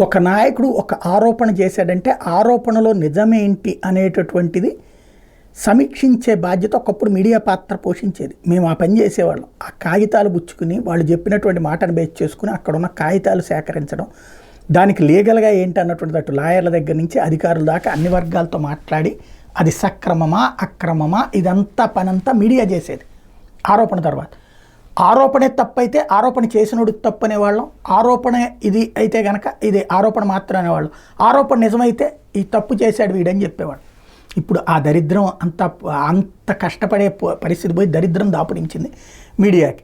ఒక నాయకుడు ఒక ఆరోపణ చేశాడంటే ఆరోపణలో నిజమేంటి అనేటటువంటిది సమీక్షించే బాధ్యత ఒకప్పుడు మీడియా పాత్ర పోషించేది. మేము ఆ పని చేసేవాళ్ళం. ఆ కాగితాలు పుచ్చుకుని వాళ్ళు చెప్పినటువంటి మాటను బేస్ చేసుకుని అక్కడ ఉన్న కాగితాలు సేకరించడం, దానికి లీగల్గా ఏంటి అన్నటువంటి అటు లాయర్ల దగ్గర నుంచి అధికారుల దాకా అన్ని వర్గాలతో మాట్లాడి అది సక్రమమా అక్రమమా ఇదంతా పనంతా మీడియా చేసేది. ఆరోపణ తర్వాత ఆరోపణే తప్పైతే ఆరోపణ చేసినోడు తప్పు అనేవాళ్ళం, ఆరోపణ ఇది అయితే కనుక ఇది ఆరోపణ మాత్రం అనేవాళ్ళం, ఆరోపణ నిజమైతే ఈ తప్పు చేశాడు వీడని చెప్పేవాడు. ఇప్పుడు ఆ దరిద్రం అంత కష్టపడే పరిస్థితి పోయి దరిద్రం దాపురించింది మీడియాకి.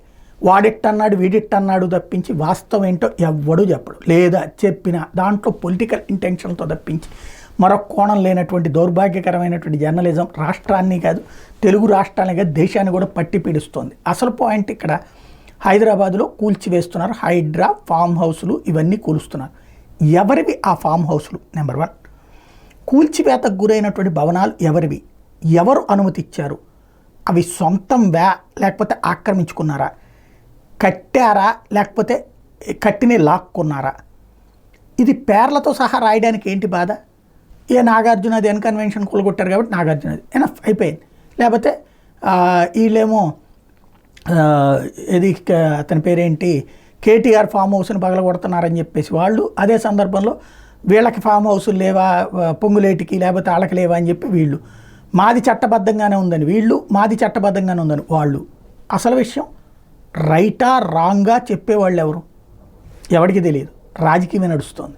వాడిట్టన్నాడు వీడిట్టన్నాడు తప్పించి వాస్తవం ఏంటో ఎవ్వడూ చెప్పడు, లేదా చెప్పిన దాంట్లో పొలిటికల్ ఇంటెన్షన్తో తప్పించి మరొక కోణం లేనటువంటి దౌర్భాగ్యకరమైనటువంటి జర్నలిజం రాష్ట్రాన్ని కాదు, తెలుగు రాష్ట్రాన్ని కాదు, దేశాన్ని కూడా పట్టి పీడిస్తోంది. అసలు పాయింట్ ఇక్కడ హైదరాబాద్లో కూల్చివేస్తున్నారు. హైడ్రా ఫామ్ హౌస్లు ఇవన్నీ కూలుస్తున్నారు. ఎవరివి ఆ ఫామ్ హౌస్లు? నెంబర్ 1, కూల్చివేతకు గురైనటువంటి భవనాలు ఎవరివి, ఎవరు అనుమతి ఇచ్చారు, అవి సొంతం లేకపోతే ఆక్రమించుకున్నారా, కట్టారా లేకపోతే కట్టినే లాక్కున్నారా? ఇది పేర్లతో సహా రాయడానికి ఏంటి బాధ? ఏ నాగార్జున అది కన్వెన్షన్ కూలగొట్టారు కాబట్టి నాగార్జునది ఎనఫ్ అయిపోయింది. లేకపోతే వీళ్ళేమో ఇది అతని పేరేంటి కేటీఆర్ ఫామ్ హౌస్ని పగలగొడుతున్నారని చెప్పేసి వాళ్ళు అదే సందర్భంలో వీళ్ళకి ఫామ్ హౌసులు లేవా పొంగులేటికి లేకపోతే వాళ్ళకి లేవా అని చెప్పి వీళ్ళు మాది చట్టబద్ధంగానే ఉందని వీళ్ళు, మాది చట్టబద్ధంగానే ఉందని వాళ్ళు. అసలు విషయం రైటా రాంగా చెప్పేవాళ్ళు ఎవరు? ఎవరికి తెలియదు. రాజకీయమే నడుస్తోంది.